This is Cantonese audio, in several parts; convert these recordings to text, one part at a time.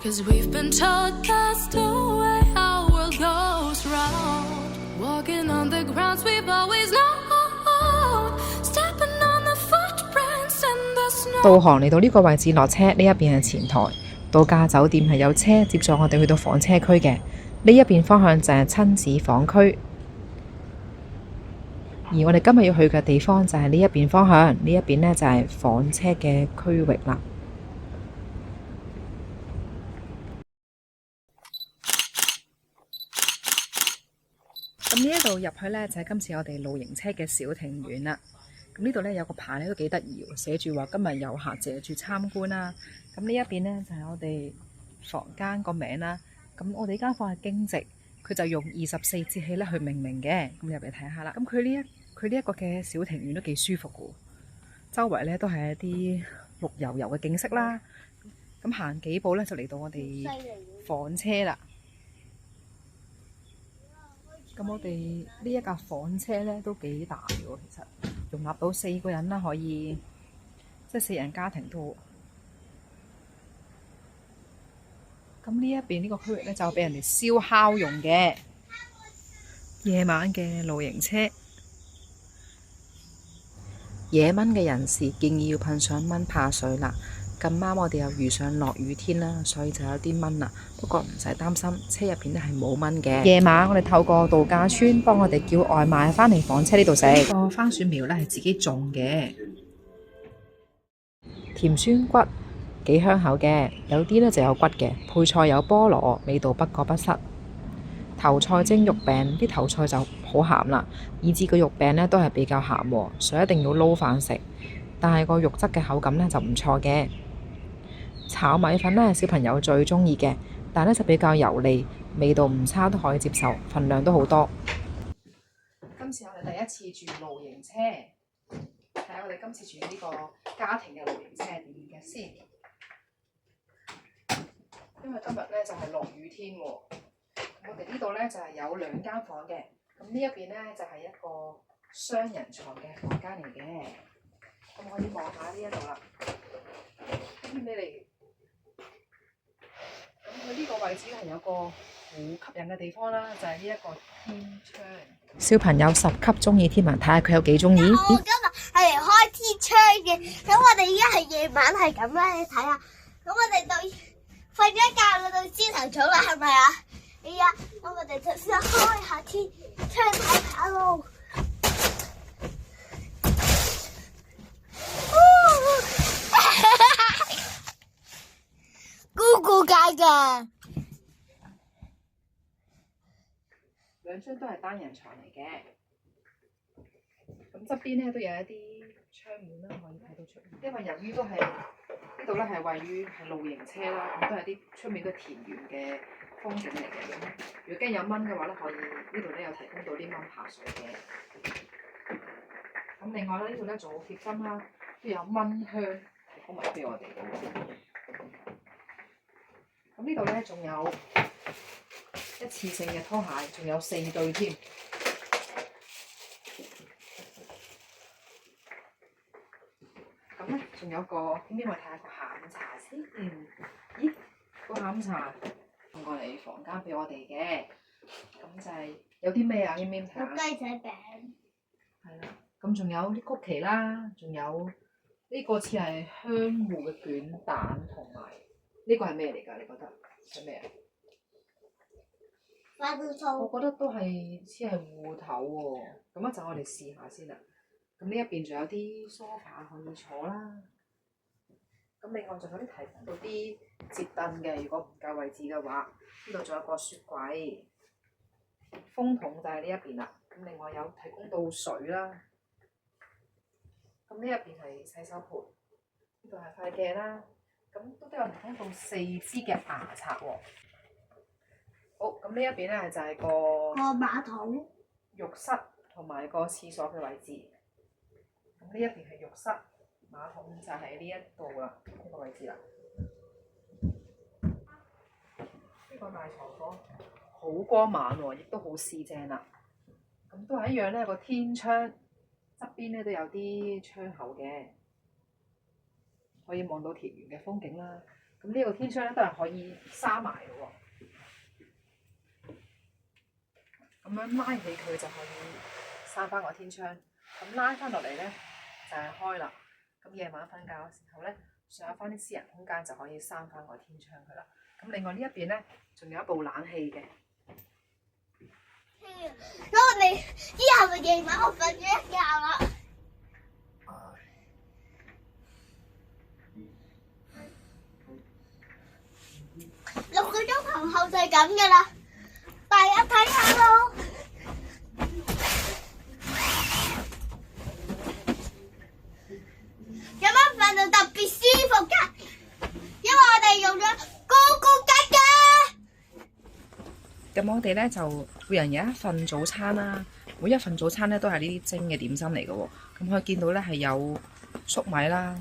Cause we've been told that's the way our world goes round. Walking on the grounds we've always known, stepping on the footprints in the snow. 導航嚟到呢個位置落車，呢一邊係前台。度假酒店係有車接載我哋去到房車區嘅，呢一邊方向就係親子房區。而我哋今日要去嘅地方就係呢一邊方向，呢一邊呢就係房車嘅區域啦。咁呢一度入去呢，就係今次我哋露營車嘅小庭院啦。咁呢度呢，有個牌咧都幾得意喎，寫住話今日有客謝住參觀啦。咁呢一邊呢，就係我哋房間個名啦。咁我哋呢間房係京直，佢就用24節氣咧去命名嘅。咁入嚟睇下啦。咁佢呢一個嘅小庭院都幾舒服嘅，周圍呢都係一啲綠油油嘅景色啦。咁行幾步呢，就嚟到我哋房車啦。咁我哋呢一架房車咧都幾大嘅喎，其實容納到4個人啦，可以即係4人家庭都好。咁呢一邊呢個區域咧就俾人哋燒烤用嘅夜晚嘅露營車。惹蚊嘅人士建議要噴上蚊怕水啦。咁啱我哋又遇上落雨天啦，所以就有啲蚊啦。不過唔使擔心，車入邊咧係冇蚊嘅。夜晚我哋透過度假村幫我哋叫外賣返嚟房車呢度食。個番薯苗咧係自己種嘅，甜酸骨幾香口嘅，有啲咧就有骨嘅。配菜有菠蘿，味道不過不失。頭菜蒸肉餅，啲頭菜就好鹹啦，以至個肉餅咧都係比較鹹喎，所以一定要撈飯食。但係個肉質嘅口感咧就唔錯嘅。炒米粉咧係小朋友最中意嘅，但係咧就比較油膩，味道唔差都可以接受，份量都好多。今次我哋第一次住露營車，睇下我哋今次住呢個家庭嘅露營車係點嘅先。因為今日咧就係落雨天喎，我哋呢度咧就係有2間房嘅，咁呢一邊咧就係一個雙人床嘅房間嚟嘅。咁可以望下呢一度啦，咁你嚟。咁佢呢個位置係有個好吸引嘅地方啦，就係呢一個天窗。小朋友10級中意天文，睇下佢有幾中意。我今日係嚟開天窗嘅，咁我哋依家係夜晚係咁啦，你睇下。咁我哋到瞓咗覺到朝頭早啦，係咪啊？哎呀，咁我哋就先開下天窗睇下咯。咕咕界噶2張都係單人床嚟嘅，咁側邊咧都有一啲窗門啦，可以睇到出面。因為由於都係呢度咧係位於係露營車啦，咁都係啲出面都係田園嘅風景嚟嘅。咁如果驚有蚊嘅話咧，可以呢度咧有提供到啲蚊怕水嘅。咁另外咧呢度咧仲好貼心啦，都有蚊香提供埋俾我哋。咁呢度咧仲有一次性嘅拖鞋，仲有4對添。咁咧仲有個，邊我睇下個下午茶先。咦，個下午茶送過嚟房間俾我哋嘅，咁就係有啲咩啊？睇下。有雞仔餅。係啦，咁仲有啲曲奇啦，仲有呢個似係香芋嘅卷蛋，同埋呢個係咩嚟㗎？你覺得係咩啊？花菇酥。我覺得都係似係芋頭喎，咁一陣我哋試下先啦。咁呢一邊仲有啲梳化可以坐啦。咁另外仲有啲提供到啲摺凳嘅，如果唔夠位置嘅話，呢度仲有個雪櫃，風筒就係呢一邊啦。咁另外有提供到水啦。咁呢一邊係洗手盆，呢度係塊鏡啦。咁都有提供到4支嘅牙刷喎。好，咁呢一邊咧就係個馬桶。浴室同埋個廁所嘅位置。咁呢一邊係浴室，馬桶就喺呢一度啦，呢個位置啦。呢個大床房好光猛喎，亦都好四正啦。咁都係一樣咧，個天窗側邊咧都有啲窗口嘅，可以望到田園嘅風景啦。咁呢個天窗咧都係可以閂埋嘅喎。咁樣拉起佢就可以閂翻個天窗，咁拉翻落嚟咧就係開啦。咁夜晚瞓覺嘅時候咧，想有翻啲私人空間就可以閂翻個天窗佢啦。咁另外呢一邊咧，仲有一部冷氣嘅。咁我哋之後咪夜晚我瞓咗一覺啦。6個鐘頭後就係咁噶啦，大家睇下咯。咁樣瞓就特別舒服噶，因為我哋用咗高高格噶。咁我哋咧就每人有一份早餐啦，每一份早餐咧都係呢啲蒸嘅點心嚟嘅喎。咁可以見到咧係有粟米啦，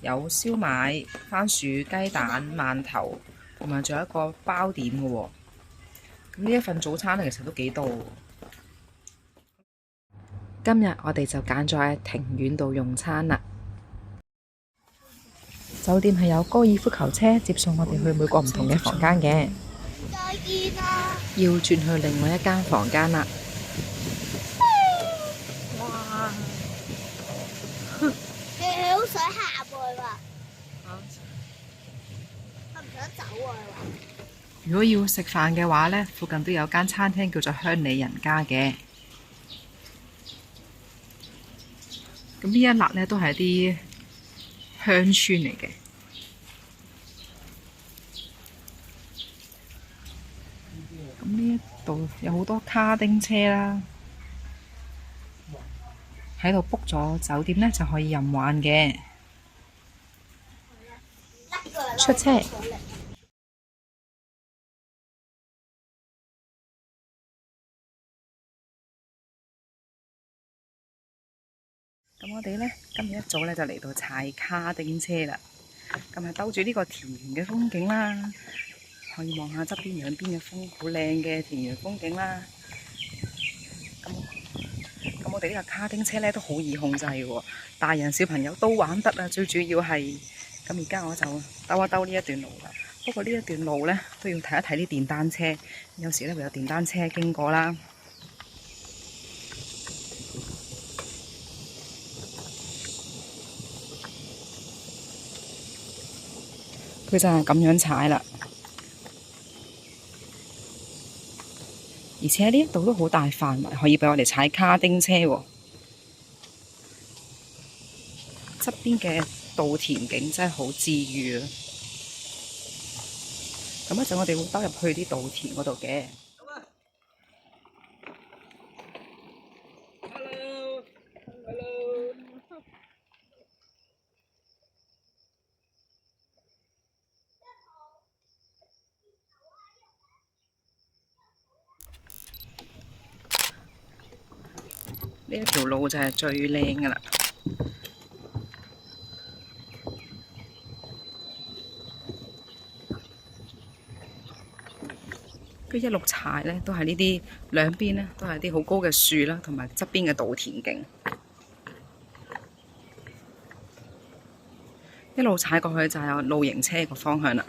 有燒賣、番薯、雞蛋、饅頭，同埋仲有一個包點嘅喎。咁呢一份早餐咧其實都幾多喎。今日我哋就揀咗喺庭院度用餐啦。酒店係有高爾夫球車接送我哋去每個唔同嘅房間嘅。再見啦！要轉去另外一間房間啦。哇！你好想下去喎？我唔想走喎。如果要食飯嘅話呢，附近都有間餐廳叫做鄉里人家嘅。咁呢一笪呢都係啲鄉村嚟嘅。咁呢一度有好多卡丁車啦，喺度 book 咗酒店呢就可以任玩嘅。出車。咁我哋呢，今日一早呢就嚟到踩卡丁車啦。咁係兜住呢個田園嘅風景啦，可以望下側邊兩邊嘅風，好靚嘅田園風景啦。咁我哋呢個卡丁車呢都好易控制喎，大人小朋友都玩得啊。最主要係咁，而家我就兜一兜呢一段路啦。不過呢一段路呢，都要睇一睇啲電單車，有時呢會有電單車經過啦。佢就係咁樣踩啦，而且呢一度都好大範圍，可以俾我哋踩卡丁車喎。側邊嘅稻田景真係好治癒啊！咁一陣我哋會兜入去啲稻田嗰度嘅。呢一條路就係最靚噶啦，佢一路踩呢，都係呢啲兩邊呢，都係啲好高嘅樹啦，同埋側邊嘅稻田徑，一路踩過去就係有露營車個方向啦。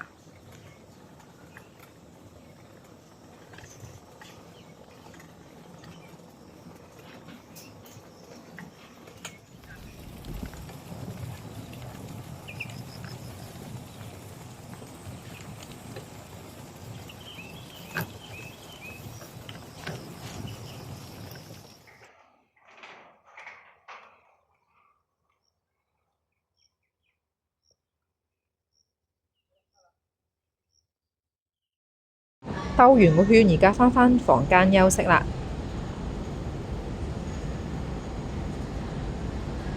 兜完個圈，而家返房間休息啦。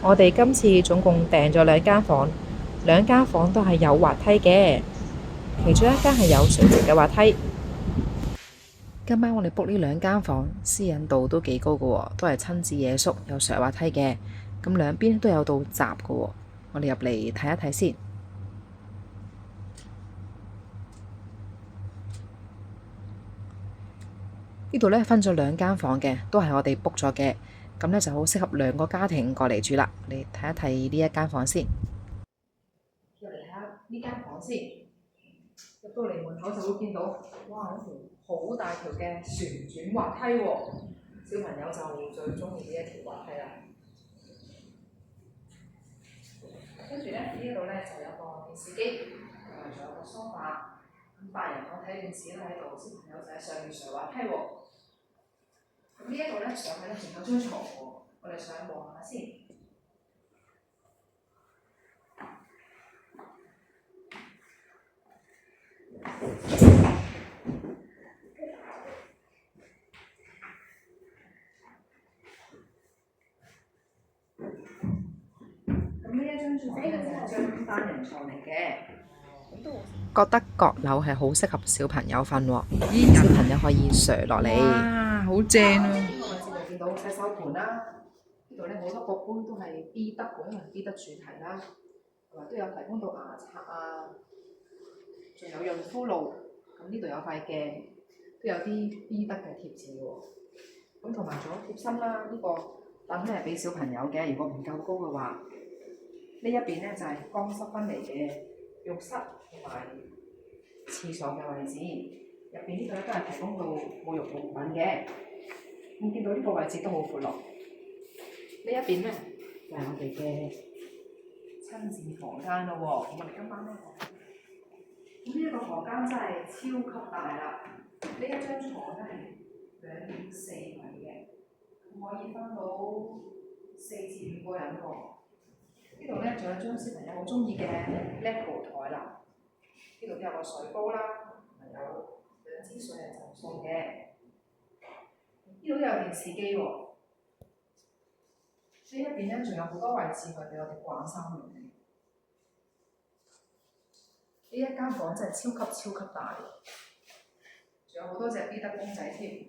我哋今次總共訂咗2間房，2間房都係有滑梯嘅，其中一間係有垂直嘅滑梯。今晚我哋 book 呢2間房，私隱度都幾高㗎喎，都係親子野宿，有上滑梯嘅，咁兩邊都有道閘㗎喎。我哋入嚟睇一睇先。呢度呢分咗2間房嘅，都係我哋 book 咗嘅，咁呢就好適合2個家庭過嚟住啦。你睇一睇呢一間房先。入嚟睇下呢間房先。入到嚟門口就會見到，哇！一條好大條嘅旋轉滑梯喎，小朋友就最中意呢一條滑梯啦。跟住咧，呢度咧就有個電視機，同埋仲有個梳化。咁大人我睇電視都喺度，小朋友就喺上面上滑梯喎。咁呢一度咧上去咧仲有張床喎，我哋上去望下先。咁呢一張床咧就係張單人床嚟嘅，覺得閣樓係好適合小朋友瞓喎，小朋友可以垂落嚟。哇，好正啊！呢個位置就見到洗手盤啦，呢度咧好多個杯都係 B 得嘅，因為 B 得主題啦，同埋都有提供到牙刷啊，仲有潤膚露。咁呢度有塊鏡，都有啲 B 得嘅貼紙喎。咁同埋仲有貼心啦，呢個凳咧係俾小朋友嘅，如果唔夠高嘅話，呢一邊咧就係乾濕分離嘅浴室同埋廁所嘅位置。入邊呢度咧都係提供到沐浴用品嘅。咁見到呢個位置都好闊落。呢一邊咧就係我哋嘅親子房間咯喎。咁我哋今晚咧，咁呢一個房間真係超級大啦！呢一張床咧係2.4米嘅，可以分到4至5個人喎。呢度咧仲有張小朋友好中意嘅 LEGO 台啦。呢度都有個水煲啦，同埋有2支水係贈送嘅。呢度都有電視機喎。呢一邊咧仲有好多位置佢俾我哋掛衫用嘅。呢一間房真係超級大，仲有好多隻 B 得公仔添。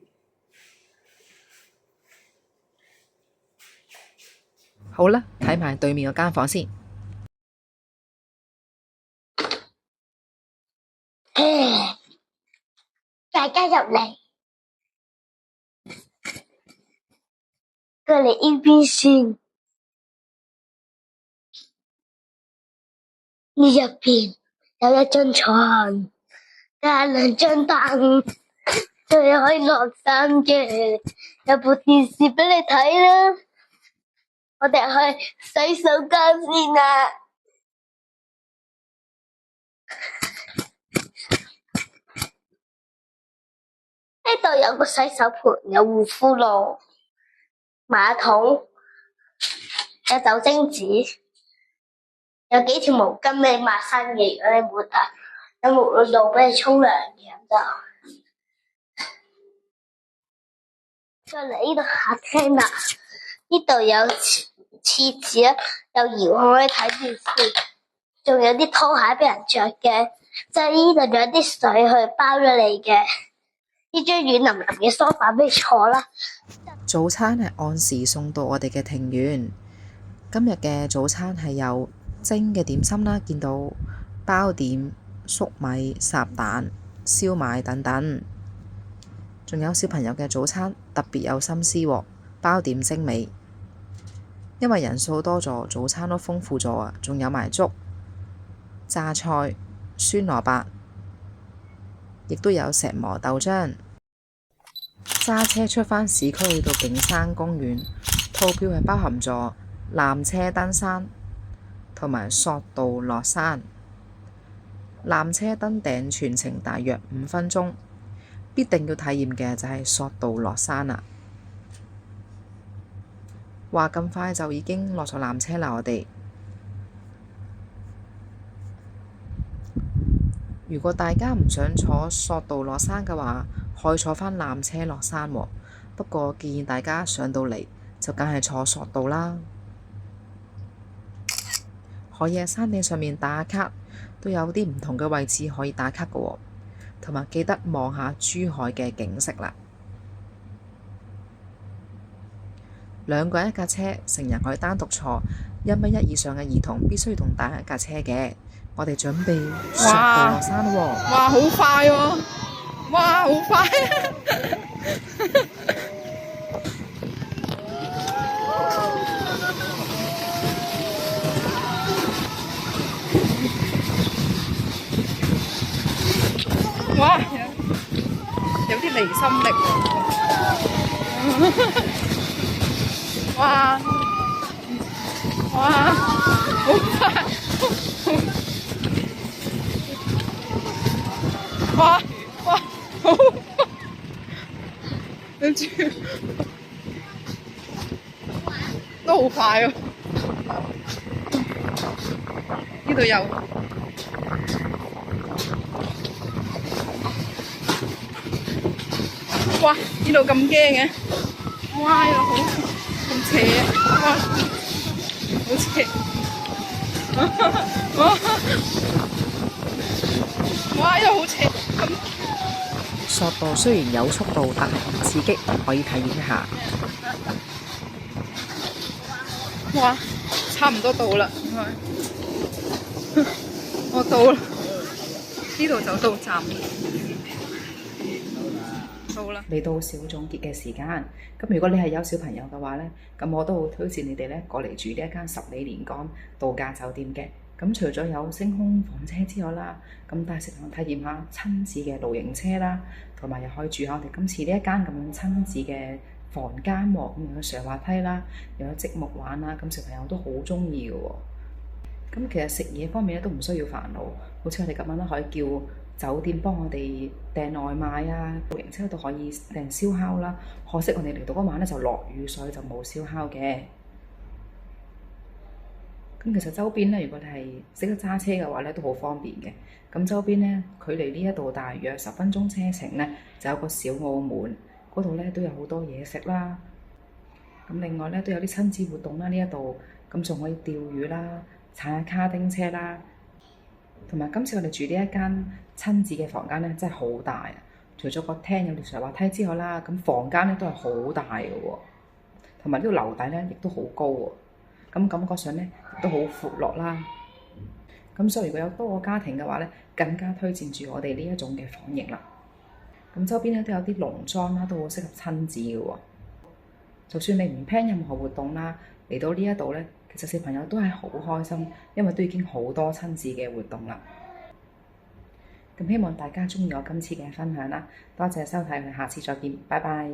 好啦，睇埋對面嗰間房先。大家入嚟，過嚟呢邊先。呢入邊有一張床，加2張凳，仲有可以落衫嘅，有部電視俾你睇啦。我哋去洗手間先啦。呢度有個洗手盆，有護膚露、馬桶，有酒精紙，有幾條毛巾俾你抹身嘅，如果你抹啊，有沐浴露俾你沖涼嘅咁就。再嚟呢度客廳啦，呢度有廁紙，有遙控可以睇電視，仲有啲拖鞋俾人着嘅，就係呢度仲有啲水去包咗你嘅。呢張軟腍腍嘅梳化俾你坐啦。早餐係按時送到我哋嘅庭園。今日嘅早餐係有蒸嘅點心啦，見到包點、粟米、烚蛋、燒賣等等。仲有小朋友嘅早餐特別有心思喎，包點精美。因為人數多咗，早餐都豐富咗啊！仲有埋粥、榨菜、酸蘿蔔。亦都有石磨豆漿。揸車出返市區去到景山公園，套票係包含咗纜車登山同埋索道落山。纜車登頂全程大約5分鐘，必定要體驗嘅就係索道落山啦。話咁快就已經落咗纜車啦，我哋。如果大家唔想坐索道落山嘅話，可以坐返纜車落山喎。不過建議大家上到嚟就梗係坐索道啦。可以喺山頂上面打卡，都有啲唔同嘅位置可以打卡嘅喎。同埋記得望下珠海嘅景色啦。2個人一架車，成人可以單獨坐，1.1米以上嘅兒童必須要同大人一架車嘅。我哋準備索道落山喎。哇，好快喎！哇，好快！哇，有啲離心力喎！哇哇，好快！哇哇，好！跟住都好快喎！呢度有。哇！呢度咁驚嘅，哇！呢度好咁斜，哇！好斜，哇！呢度好斜。索道雖然有速度，但係唔刺激，可以體驗一下。哇！差唔多到啦，我到啦，呢度就到站。嚟到小總結嘅時間，咁如果你係有小朋友嘅話呢，咁我都好推薦你哋呢過嚟住呢一間十里蓮江度假酒店嘅。咁除咗有星空房車之外啦，咁帶小朋友體驗下親子嘅露營車啦，同埋又可以住下我哋今次呢一間咁樣親子嘅房間喎，咁有上滑梯啦，又有積木玩啦，咁小朋友都好中意嘅喎。咁其實食嘢方面咧都唔需要煩惱，好似我哋咁樣啦，可以叫酒店幫我哋訂外賣啊，露營車都可以訂燒烤啦。可惜我哋嚟到嗰晚咧就落雨，所以就冇燒烤嘅。咁其實周邊咧，如果你係識得揸車嘅話咧，都好方便嘅。咁周邊咧，距離呢一度大約10分鐘車程咧，就有個小澳門，嗰度咧都有好多嘢食啦。咁另外咧都有啲親子活動啦，呢一度咁仲可以釣魚啦、踩下卡丁車啦。同埋今次我哋住呢一間親子嘅房間咧，真係好大啊！除咗個廳有條上滑梯之外啦，咁房間咧都係好大嘅喎，同埋呢個樓底咧亦都好高喎。咁感覺上咧亦都好闊落啦。咁所以如果有多個家庭嘅話咧，更加推薦住我哋呢一種嘅房型啦。咁周邊咧都有啲農莊啦，都好適合親子嘅喎。就算你唔 plan 任何活動啦，嚟到呢一度咧，其實小朋友都係好開心，因為都已經好多親子嘅活動啦。咁希望大家鍾意我今次嘅分享啦，多謝收睇，我哋下次再見，拜拜。